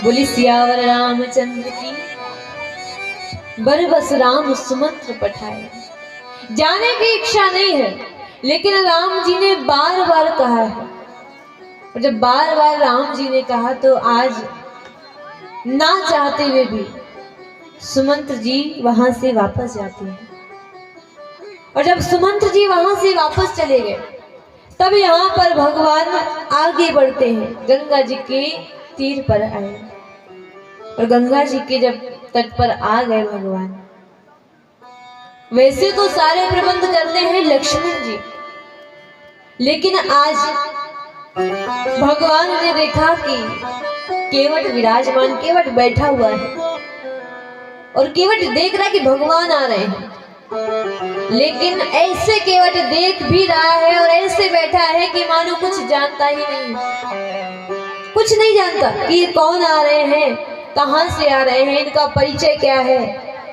बोली सियावर रामचंद्र की। बर बस राम सुमंत्र पठाए। जाने की इच्छा नहीं है, लेकिन राम जी ने बार बार कहा है, और जब बार बार राम जी ने कहा तो आज ना चाहते हुए भी सुमंत्र जी वहां से वापस जाते हैं। और जब सुमंत्र जी वहां से वापस चले गए, तब यहाँ पर भगवान आगे बढ़ते हैं, गंगा जी के तीर पर आए। और गंगा जी के जब तट पर आ गए भगवान, वैसे तो सारे प्रबंध करते हैं लक्ष्मण जी, लेकिन आज भगवान ने देखा कि केवट विराजमान, केवट बैठा हुआ है और केवट देख रहा है कि भगवान आ रहे हैं, लेकिन ऐसे केवट देख भी रहा है और ऐसे बैठा है कि मानो कुछ जानता ही नहीं, कुछ नहीं जानता कि ये कौन आ रहे हैं, कहां से आ रहे हैं, इनका परिचय क्या है,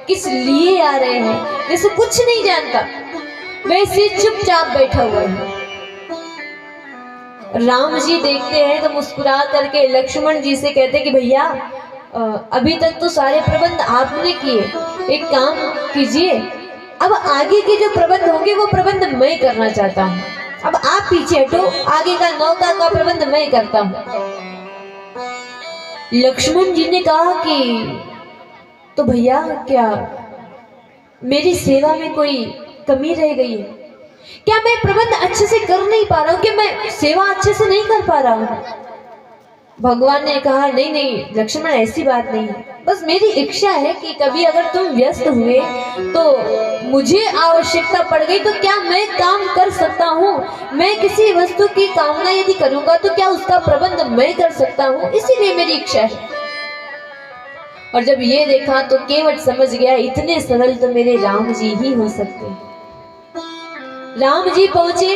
किस लिए आ रहे हैं, जैसे कुछ नहीं जानता, वैसे चुपचाप बैठा हुआ है। राम जी देखते हैं तो मुस्कुरा करके लक्ष्मण जी से कहते कि भैया अभी तक तो सारे प्रबंध आपने किए, एक काम कीजिए, अब आगे के जो प्रबंध होंगे वो प्रबंध मैं करना चाहता हूँ, अब आप पीछे हटो, आगे का नौका का प्रबंध मैं करता हूँ। लक्ष्मण जी ने कहा कि तो भैया क्या मेरी सेवा में कोई कमी रह गई है, क्या मैं प्रबंध अच्छे से कर नहीं पा रहा हूँ, क्या मैं सेवा अच्छे से नहीं कर पा रहा हूँ? भगवान ने कहा नहीं नहीं लक्ष्मण, ऐसी बात नहीं है, बस मेरी इच्छा है कि कभी अगर तुम व्यस्त हुए तो मुझे आवश्यकता पड़ गई तो क्या मैं काम कर सकता हूँ, मैं किसी वस्तु की कामना यदि करूंगा तो क्या उसका प्रबंध मैं कर सकता हूँ, इसीलिए मेरी इच्छा है। और जब ये देखा तो केवट समझ गया इतने सरल तो मेरे राम जी ही हो सकते हैं। राम जी पहुंचे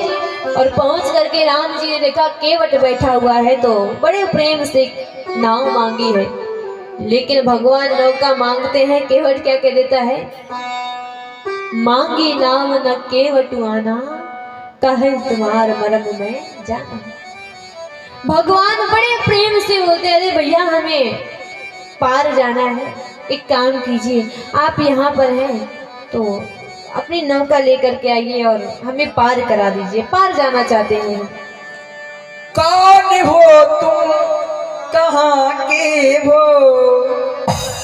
और पहुंच करके राम जी ने देखा केवट बैठा हुआ है तो बड़े प्रेम से नाव मांगी है, लेकिन भगवान नौका मांगते हैं, केवट क्या कह देता है, मांगी नाव न केवट आना, कहे तुम्हार मरम में जाना। भगवान बड़े प्रेम से बोलते, अरे भैया हमें पार जाना है, एक काम कीजिए, आप यहाँ पर हैं तो अपनी नौका लेकर के आइए और हमें पार करा दीजिए, पार जाना चाहते हैं। कौन हो तुम, कहाँ के हो?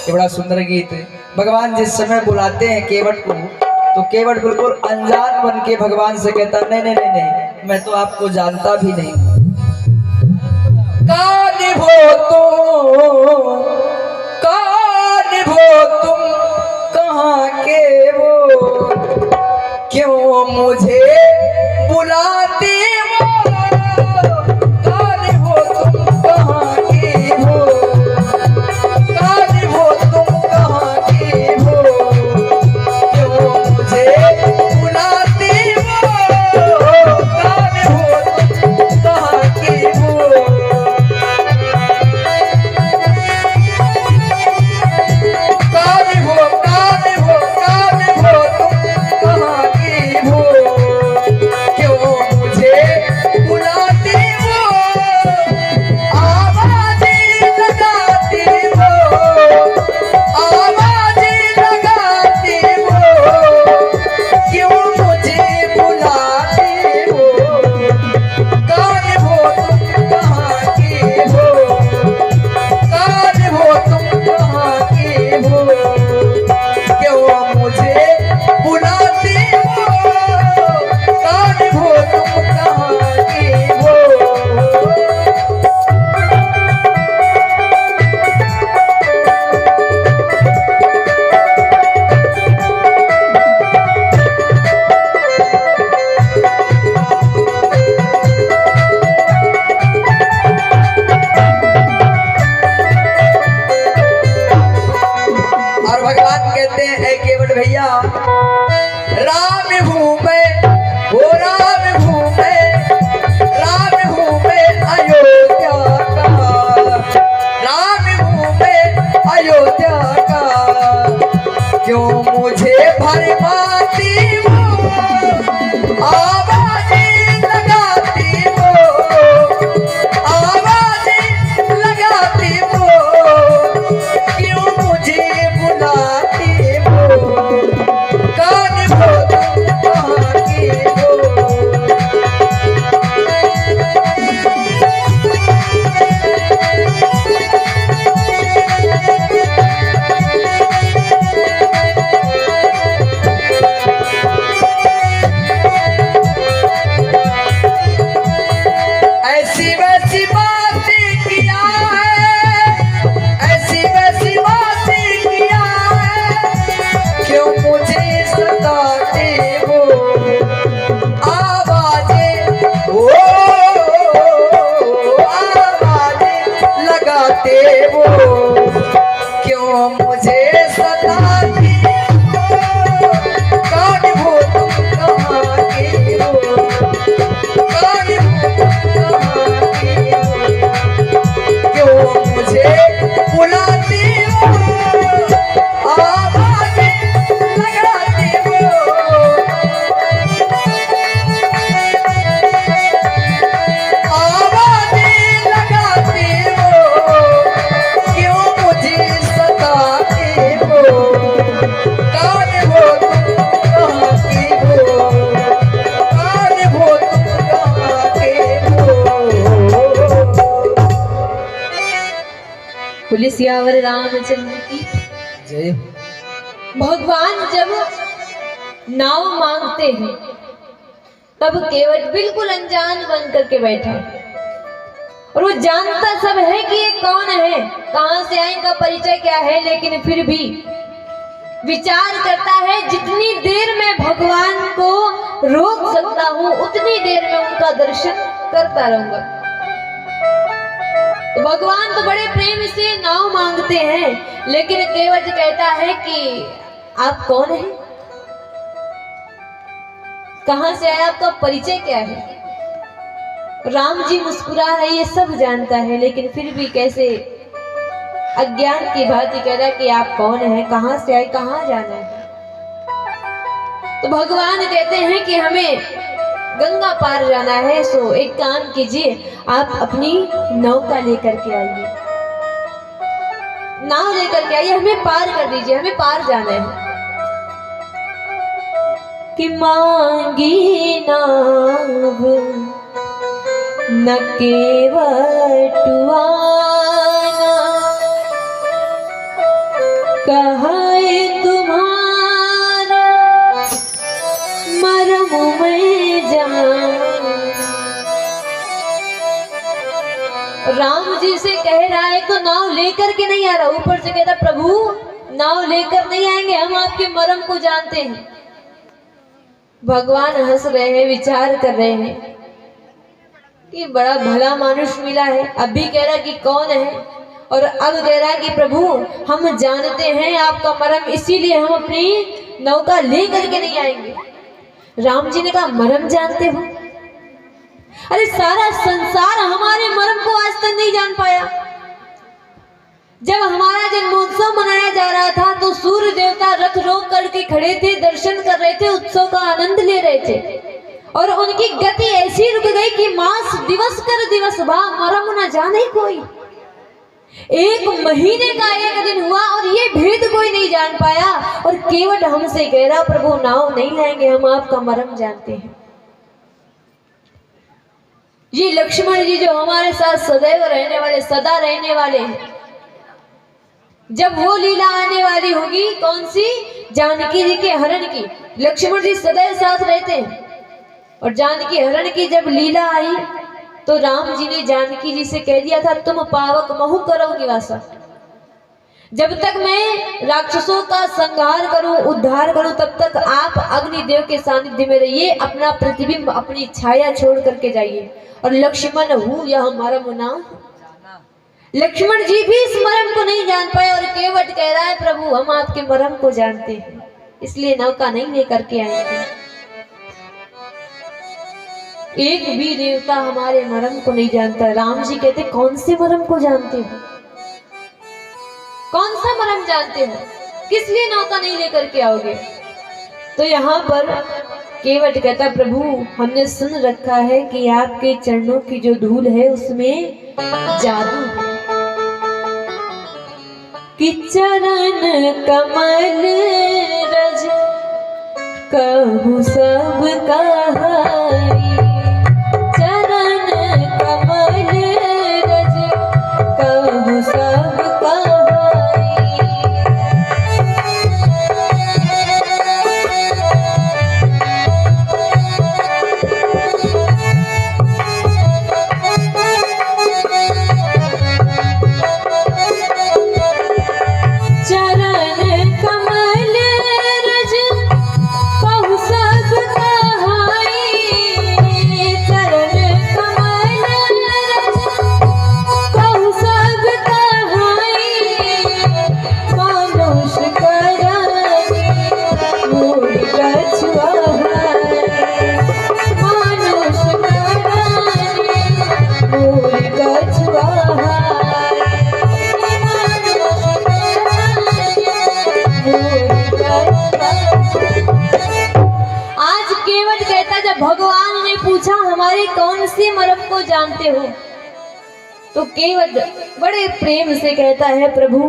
ये बड़ा सुंदर गीत है। भगवान जिस समय बुलाते हैं केवट को, तो केवट बिल्कुल अनजान बन के भगवान से कहता नहीं नहीं नहीं नहीं, मैं तो आपको जानता भी नहीं। कौन हो तुम, कौन हो तुम, कहाँ के हो, क्यों मुझे बुलाते हो? कौन हो तुम, कहाँ के हो, कौन हो तुम, कहाँ के हो, क्यों मुझे बुलाते हो? कौन हो तुम, वैसी बात किया है, ऐसी वैसी बात किया है, क्यों मुझे सताते हो आवाजें, ओ आवाजें लगाते हो, क्यों मुझे सताते हो, कौन हो तुम कहाँ के हो, कौन हो तुम कहाँ के हो, क्यों मुझे बुलाते हो आवाजें लगाते हो, आवाजें लगाते हो, क्यों मुझे सताते हो, कौन हो तुम कहाँ के हो, कौन हो तुम कहाँ के हो। पुलिस यावर रामचंद्र की जय हो। भगवान जब नाव मांगते हैं तब केवट बिल्कुल अनजान बन करके बैठा और वो जानता सब है कि ये कौन है, कहां से आए, इनका परिचय क्या है, लेकिन फिर भी विचार करता है जितनी देर में भगवान को रोक सकता हूं उतनी देर में उनका दर्शन करता रहूंगा। तो भगवान तो बड़े प्रेम से नाव मांगते हैं, लेकिन केवट कहता है कि आप कौन हैं, कहां से आया, आपका परिचय क्या है। राम जी मुस्कुरा है, ये सब जानता है, लेकिन फिर भी कैसे अज्ञान की भांति कह रहा है कि आप कौन हैं, कहां से आए, कहां जाना है। तो भगवान कहते हैं कि हमें गंगा पार जाना है, सो एक काम कीजिए, आप अपनी नौका लेकर के आइए, नाव लेकर के आइए, हमें पार कर दीजिए, हमें पार जाना है। कि मांगी नाव न केवटुआना, कहाए तुम्हारा मरम में जान। राम जी से कह रहा है तो नाव लेकर के नहीं आ रहा, ऊपर से कहता प्रभु नाव लेकर नहीं आएंगे, हम आपके मरम को जानते हैं। भगवान हंस रहे हैं, विचार कर रहे हैं कि बड़ा भला मानुष मिला है। अभी कह रहा कि कौन है और अब कह रहा कि प्रभु हम जानते हैं आपका मरम, इसीलिए हम अपनी नौका ले करके नहीं आएंगे। राम जी ने कहा मरम जानते हो? अरे सारा संसार हमारे मरम को आज तक नहीं जान पाया। जब हमारा जन्मोत्सव मनाया जा रहा था तो सूर्य देवता रथ रोक करके खड़े थे, दर्शन कर रहे थे, उत्सव का आनंद ले रहे थे, और उनकी गति ऐसी रुक गई कि मास दिवस कर दिवस भा मरम न जाने कोई। एक महीने का एक दिन हुआ और ये भेद कोई नहीं जान पाया, और केवट हमसे कह रहा प्रभु नाव नहीं लाएंगे, हम आपका मरम जानते हैं। ये लक्ष्मण जी जो हमारे साथ सदैव रहने वाले, सदा रहने वाले हैं, जब वो लीला आने वाली होगी, कौन सी, जानकी जी के हरण की, लक्ष्मण जी सदैव साथ रहते हैं, और जानकी हरण की जब लीला आई तो राम जी ने जानकी जी से कह दिया था तुम पावक महु करो निवासा, जब तक मैं राक्षसों का संहार करूं, उद्धार करूं, तब तक आप अग्निदेव के सानिध्य में रहिए, अपना प्रतिबिंब, अपनी छाया छोड़ करके जाइए। और लक्ष्मण हूं यह मरम ना, लक्ष्मण जी भी इस मरम को नहीं जान पाए, और केवट कह रहा है प्रभु हम आपके मरम को जानते हैं, इसलिए नौका नहीं लेकर के आएंगे। एक भी देवता हमारे मरम को नहीं जानता। राम जी कहते कौन से मरम को जानते हो, कौन सा मरम जानते हो, किस लिए नौका नहीं लेकर के आओगे। तो यहाँ पर केवट कहता प्रभु हमने सुन रखा है कि आपके चरणों की जो धूल है उसमें जादू है, कि चरण कमल रज कहूँ सब कहाई, चरण कमल रज कहूँ सब कहाई। कौन से मर्म को जानते हो? तो केवट बड़े प्रेम से कहता है, प्रभु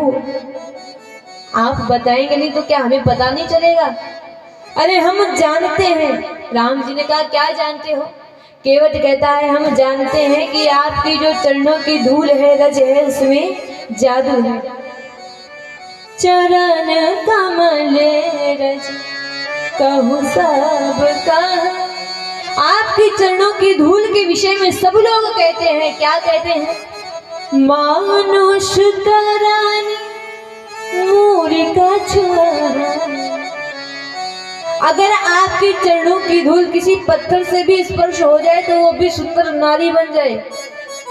आप बताएंगे नहीं तो क्या हमें पता नहीं चलेगा? अरे हम जानते हैं। राम जी ने कहा, क्या जानते हो? केवट कहता है, हम जानते हैं कि आपकी जो चरणों की धूल है, रज है, उसमें जादू है। चरण कमल रज कहूँ सब कहा। आपकी चरणों की धूल के विषय में सब लोग कहते हैं, क्या कहते हैं? मानुष करानी मूरिका छुआ। अगर आपके चरणों की धूल किसी पत्थर से भी स्पर्श हो जाए तो वो भी सुंदर नारी बन जाए,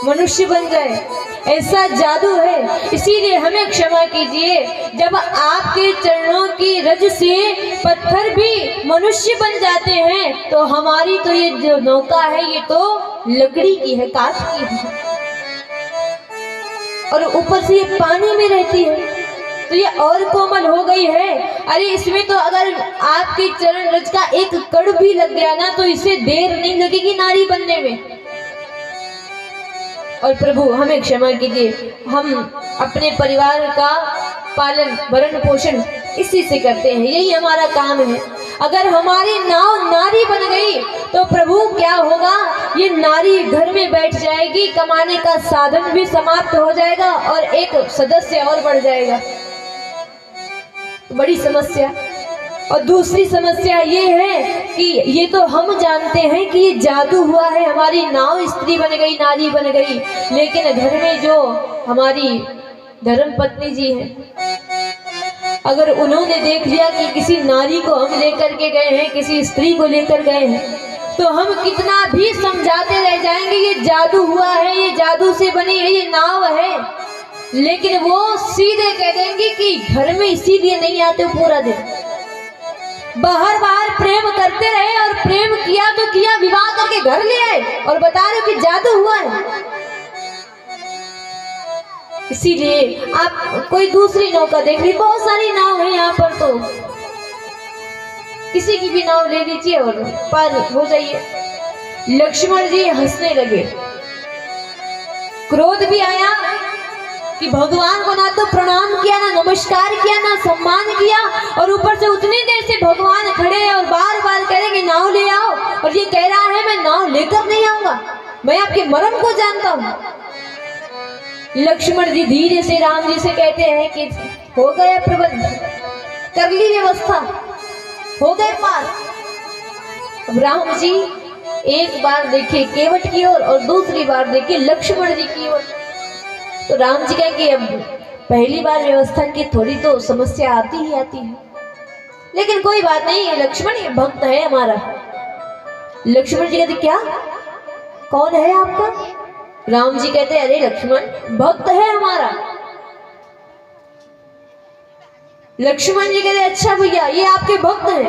मनुष्य बन जाए, ऐसा जादू है। इसीलिए हमें क्षमा कीजिए, जब आपके चरणों की रज से पत्थर भी मनुष्य बन जाते हैं तो हमारी तो ये जो नौका है ये तो लकड़ी की है, काठ की है, और ऊपर से ये पानी में रहती है तो ये और कोमल हो गई है। अरे इसमें तो अगर आपके चरण रज का एक कण भी लग गया ना तो इसे देर नहीं लगेगी नारी बनने में। और प्रभु हमें क्षमा कीजिए, हम अपने परिवार का पालन भरण पोषण इसी से करते हैं, यही हमारा काम है। अगर हमारी नाव नारी बन गई तो प्रभु क्या होगा? ये नारी घर में बैठ जाएगी, कमाने का साधन भी समाप्त हो जाएगा और एक सदस्य और बढ़ जाएगा। बड़ी समस्या। और दूसरी समस्या ये है कि ये तो हम जानते हैं कि ये जादू हुआ है, हमारी नाव स्त्री बन गई, नारी बन गई, लेकिन घर में जो हमारी धर्म पत्नी जी हैं, अगर उन्होंने देख लिया कि किसी नारी को हम लेकर के गए हैं, किसी स्त्री को लेकर गए हैं, तो हम कितना भी समझाते रह जाएंगे ये जादू हुआ है, ये जादू से बनी है, ये नाव है, लेकिन वो सीधे कह देंगे कि घर में इसीलिए नहीं आते पूरा दिन। बाहर बाहर प्रेम करते रहे और प्रेम किया तो किया, विवाह करके घर ले आए और बता रहे हो कि जादू हुआ है। इसीलिए आप कोई दूसरी नौका देख ली, बहुत सारी नाव है यहाँ पर, तो किसी की भी नाव ले लीजिए और पार हो जाइए। लक्ष्मण जी हंसने लगे, क्रोध भी आया कि भगवान को ना तो प्रणाम किया, ना नमस्कार किया, ना सम्मान किया, और ऊपर से उतनी देर से भगवान खड़े हैं और बार बार कह रहे कि नाव ले आओ, और ये कह रहा है मैं नाव लेकर नहीं आऊंगा, मैं आपके मर्म को जानता हूँ। लक्ष्मण जी धीरे से राम जी से कहते हैं कि हो गया प्रबंध, कर ली व्यवस्था, हो गए पार। अब राम जी एक बार देखे केवट की ओर और दूसरी बार देखे लक्ष्मण जी की ओर। तो राम जी कहे कि अब पहली बार व्यवस्था की थोड़ी तो समस्या आती ही आती है, लेकिन कोई बात नहीं, ये लक्ष्मण ये भक्त है हमारा। लक्ष्मण जी कहते क्या, कौन है आपका? राम जी कहते अरे लक्ष्मण भक्त है हमारा। लक्ष्मण जी कहते अच्छा भैया ये आपके भक्त हैं,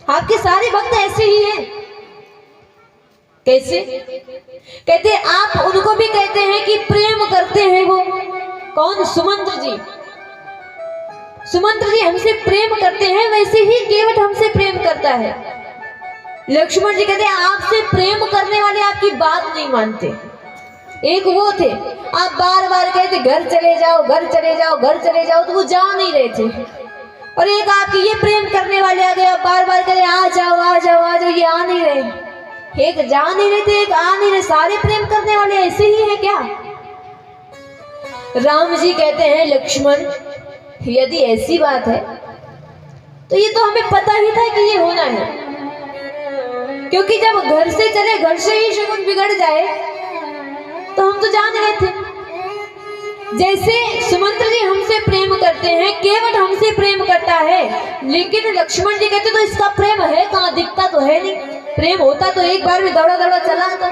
आपके सारे भक्त ऐसे ही हैं। कैसे? कहते आप उनको भी कहते हैं कि प्रेम करते हैं। वो कौन? सुमंत्र जी। सुमंत्र जी हमसे प्रेम करते हैं, वैसे ही केवट हमसे प्रेम करता है। लक्ष्मण जी कहते आपसे प्रेम करने वाले आपकी बात नहीं मानते। एक वो थे, आप बार बार कहते घर चले जाओ, घर चले जाओ, घर चले जाओ, तो वो जा नहीं रहे थे। और एक आपके ये प्रेम करने वाले आ गए, बार बार कहते आ जाओ आ जाओ आ जाओ, ये आ नहीं रहे। एक जा नहीं रहे थे, एक आ नहीं रहे, सारे प्रेम करने वाले ऐसे ही है क्या? राम जी कहते हैं लक्ष्मण यदि ऐसी बात है तो ये तो हमें पता ही था कि ये होना है, क्योंकि जब घर से चले घर से ही शगुन बिगड़ जाए तो हम तो जान रहे थे। जैसे सुमंत्र जी हमसे प्रेम करते हैं, केवट हमसे प्रेम करता है, लेकिन लक्ष्मण जी कहते तो इसका प्रेम है कहाँ, दिखता तो है नहीं। प्रेम होता तो एक बार में दौड़ा दौड़ा चला आता।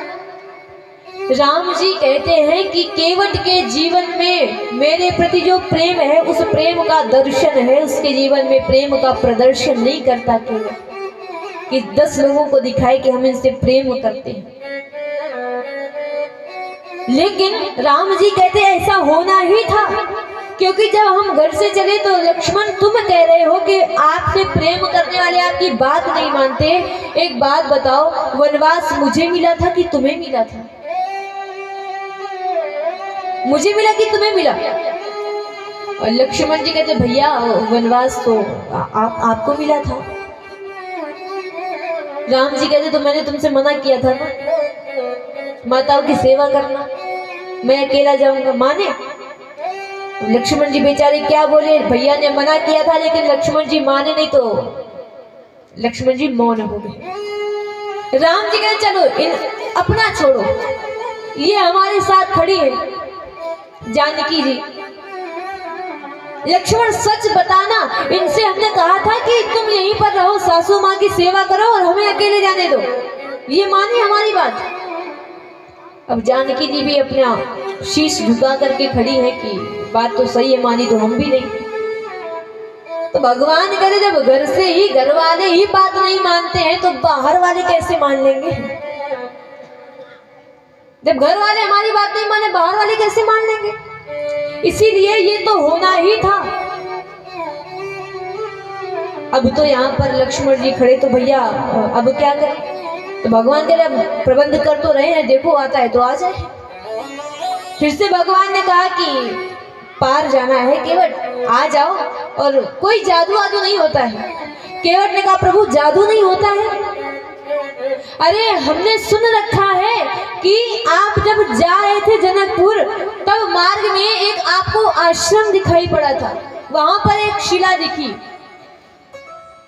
राम जी कहते हैं कि केवट के जीवन में मेरे प्रति जो प्रेम है उस प्रेम का दर्शन है, उसके जीवन में प्रेम का प्रदर्शन नहीं करता केवट कि 10 लोगों को दिखाए कि हम इनसे प्रेम करते हैं। लेकिन राम जी कहते ऐसा होना ही था, क्योंकि जब हम घर से चले तो लक्ष्मण तुम कह रहे हो कि आपसे प्रेम करने वाले आपकी बात नहीं मानते। एक बात बताओ, वनवास मुझे मिला था कि तुम्हें मिला था? मुझे मिला कि तुम्हें मिला? और लक्ष्मण जी कहते भैया वनवास तो आपको मिला था। राम जी कहते तो मैंने तुमसे मना किया था ना, माताओं की सेवा करना, मैं अकेला जाऊंगा, माने? लक्ष्मण जी बेचारे क्या बोले, भैया ने मना किया था लेकिन लक्ष्मण जी माने नहीं तो लक्ष्मण जी मौन हो गए। राम जी कहते चलो इन अपना छोड़ो, ये हमारे साथ खड़ी है जानकी जी। लक्ष्मण सच बताना, इनसे हमने कहा था कि तुम यहीं पर रहो, सासू माँ की सेवा करो और हमें अकेले जाने दो, ये मानी हमारी बात? अब जानकी जी भी अपना शीश झुका करके खड़ी है कि बात तो सही है, मानी तो हम भी नहीं। तो भगवान करे जब घर से ही घर वाले ही बात नहीं मानते हैं तो बाहर वाले कैसे मान लेंगे? जब घर वाले हमारी बात नहीं माने बाहर वाले कैसे मान लेंगे? इसीलिए ये तो होना ही था। अब तो यहाँ पर लक्ष्मण जी खड़े, तो भैया अब क्या करें? तो भगवान कह रहे प्रबंध कर तो रहे हैं, देखो आता है तो आ जाए। फिर से भगवान ने कहा कि पार जाना है केवट, आ जाओ, और कोई जादू वादू नहीं होता है। केवट ने कहा प्रभु जादू नहीं होता है? अरे हमने सुन रखा है कि आप जब जा रहे थे जनकपुर तब मार्ग में एक आपको आश्रम दिखाई पड़ा था, वहां पर एक शिला दिखी।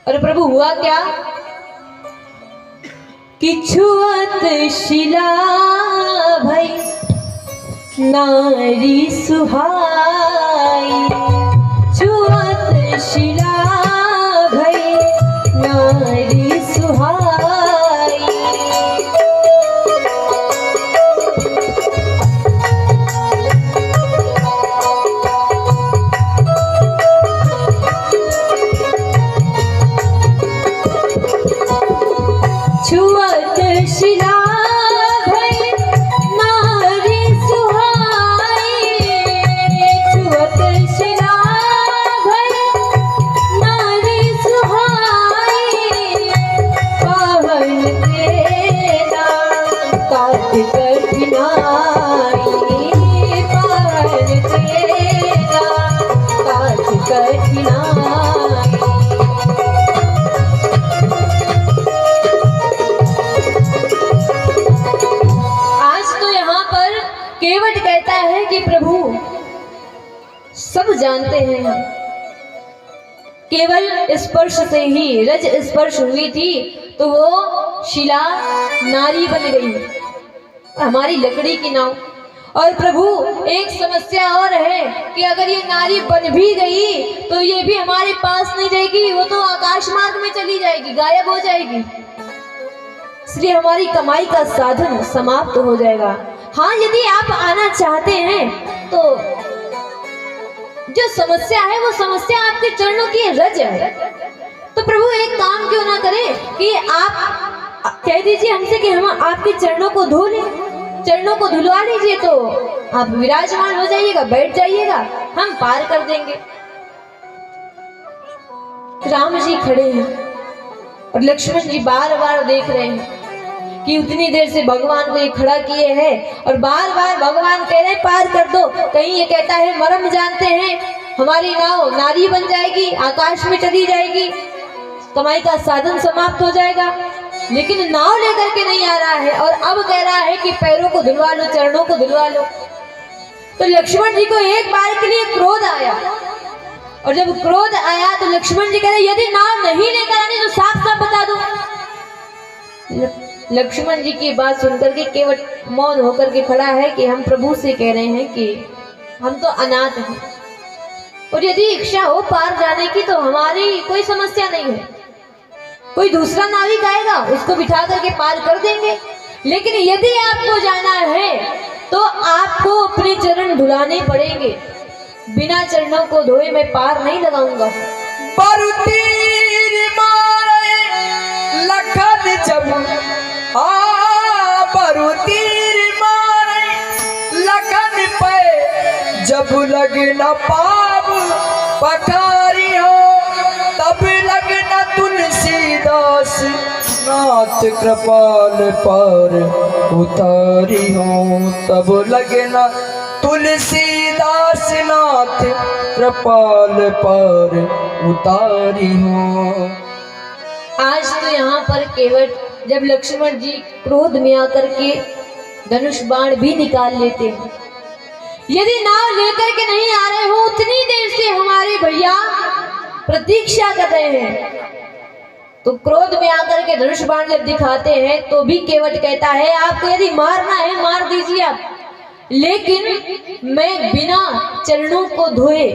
अरे प्रभु हुआ क्या कि छुअत शिला भई नारी सुहाई, छुअत शिला भई नारी सुहाई। छुअत शिला भई नारी सुहाई, छुअत शिला भई नारी सुहाई। पावन तेरा काट कठिनाई, पावन तेरा काट कठिनाई। केवट कहता है कि प्रभु सब जानते हैं हम, केवल स्पर्श से ही रज स्पर्श हुई थी तो वो शिला नारी बन गई, हमारी लकड़ी की नाव। और प्रभु एक समस्या और है कि अगर ये नारी बन भी गई तो ये भी हमारे पास नहीं रहेगी, वो तो आकाश मार्ग में चली जाएगी, गायब हो जाएगी, इसलिए हमारी कमाई का साधन समाप्त हो जाएगा। हाँ यदि आप आना चाहते हैं तो जो समस्या है वो समस्या आपके चरणों की रज है, तो प्रभु एक काम क्यों ना करें कि आप कह दीजिए हमसे कि हम आपके चरणों को धो लें, चरणों को धुलवा लीजिए तो आप विराजमान हो जाइएगा, बैठ जाइएगा, हम पार कर देंगे। राम जी खड़े हैं और लक्ष्मण जी बार बार देख रहे हैं कि उतनी देर से भगवान को ये खड़ा किए हैं और बार बार भगवान कह रहे पार कर दो। कहीं ये कहता है मर्म जानते हैं, हमारी नाव नारी बन जाएगी, आकाश में चली जाएगी, कमाई का साधन समाप्त हो जाएगा, लेकिन नाव लेकर के नहीं आ रहा है और अब कह रहा है कि पैरों को धुलवा लो, चरणों को धुलवा लो। तो लक्ष्मण जी को एक बार के लिए क्रोध आया, और जब क्रोध आया तो लक्ष्मण जी कह रहे यदि नाव नहीं लेकर आनी तो साफ साफ बता दो। लक्ष्मण जी की बात सुनकर के केवट मौन होकर के खड़ा है कि हम प्रभु से कह रहे हैं कि हम तो अनाथ हैं और यदि इच्छा हो पार जाने की तो हमारी कोई समस्या नहीं है, कोई दूसरा नाविक आएगा उसको बिठा करके पार कर देंगे, लेकिन यदि आपको जाना है तो आपको अपने चरण धुलाने पड़ेंगे, बिना चरणों को धोए मैं पार नहीं लगाऊंगा। लखन जब तीर मारे लखन पे जब लगना पाप पखारी हो, तब लगना तुलसीदास नाथ कृपाल पर उतारी हो, तब लगना तुलसीदास नाथ कृपाल पर उतारी हो। आज तो यहाँ पर केवट जब लक्ष्मण जी क्रोध में आकर के धनुष बाण भी निकाल लेते हैं, यदि नाव लेकर के नहीं आ रहे हो, उतनी देर से हमारे भैया प्रतीक्षा कर रहे हैं, तो क्रोध में आकर के धनुष बाण जब दिखाते हैं तो भी केवट कहता है आपको यदि मारना है मार दीजिए आप, लेकिन मैं बिना चरणों को धोए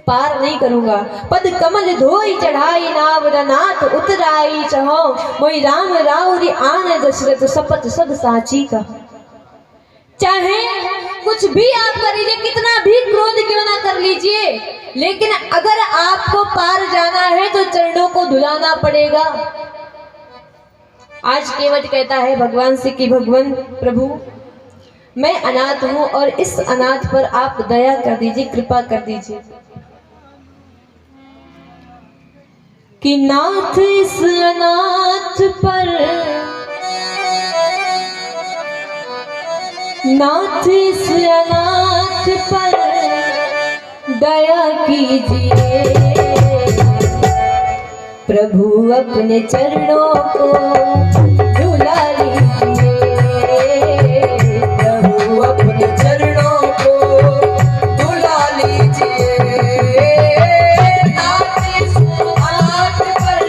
पार नहीं करूंगा। पद कमल धोई चढ़ाई नाव नाथ उतराई चहो, मोहि राम राउरी आन दशरथ शपथ सब साची का। चाहे कुछ भी आप कर लीजिए, कितना भी क्रोध क्यों ना कर लीजिए, लेकिन अगर आपको पार जाना है तो चरणों को धुलाना पड़ेगा। आज केवट कहता है भगवान से कि भगवान प्रभु मैं अनाथ हूं और इस अनाथ पर आप दया कर दीजिए, कृपा कर दीजिए कि नाथ इस अनाथ पर, नाथ इस अनाथ पर दया कीजिए, प्रभु अपने चरणों को धुला लीजिए, प्रभु अपने चरणों को धुला लीजिए, नाथ इस अनाथ पर,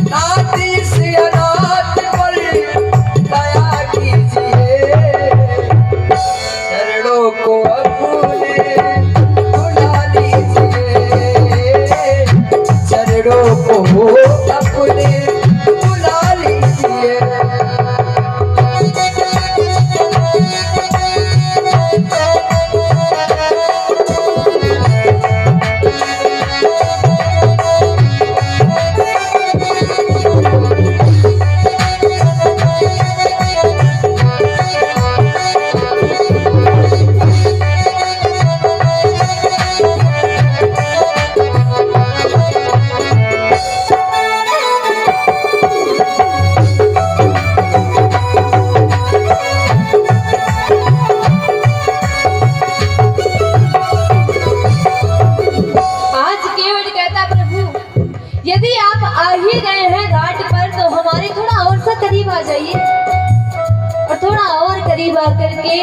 नाथ इस अनाथ पर दया कीजिए, चरणों को अपने धुला लीजिए, चरणों को अपने धुला लीजिए। यदि आप आ ही गए हैं घाट पर तो हमारे थोड़ा और सा करीब आ जाइए, और थोड़ा और करीब आकर के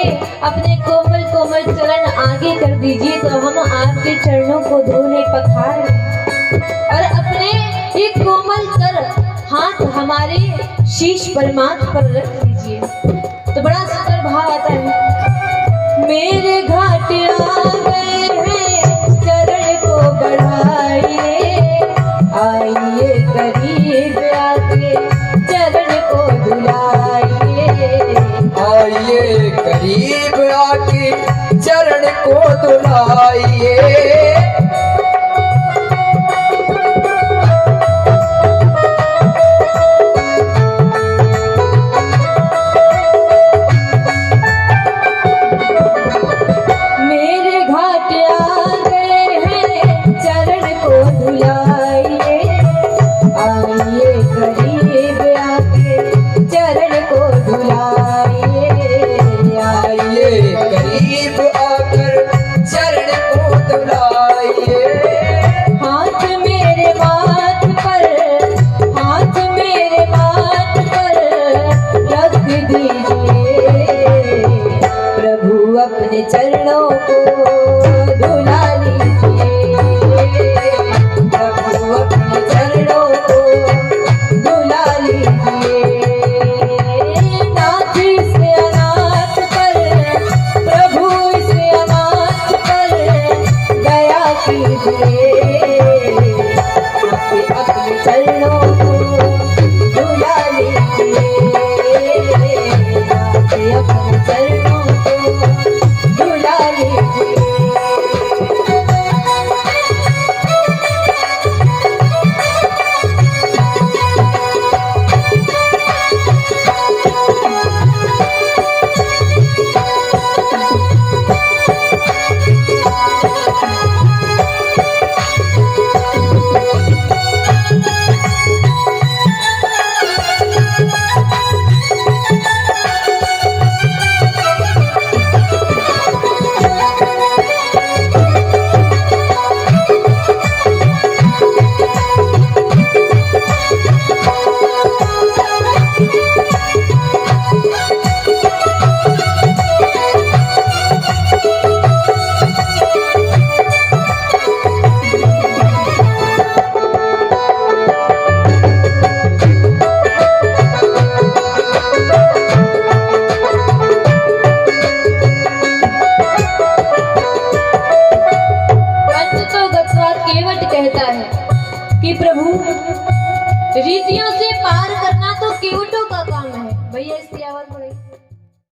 अपने कोमल कोमल चरण आगे कर दीजिए, तो हम आपके चरणों को धोने पखार और अपने ये कोमल कर हाथ हमारे शीश पर माथ पर रख दीजिए। तो बड़ा सुंदर भाव आता है, मेरे घाट आ गए हैं चरण को बढ़ाइए, आइए करीब आके चरण को धुलाइए, आइए करीब आके चरण को धुलाइए, मेरे घाट आ गए हैं चरण को धुलाइए, आइए करीब आके चरण को धुलाइए, आइए करीब आकर चरण को धुलाइए, हाथ मेरे माथ पर, हाथ मेरे माथ पर रख दीजिए, प्रभु अपने चरणों को धुला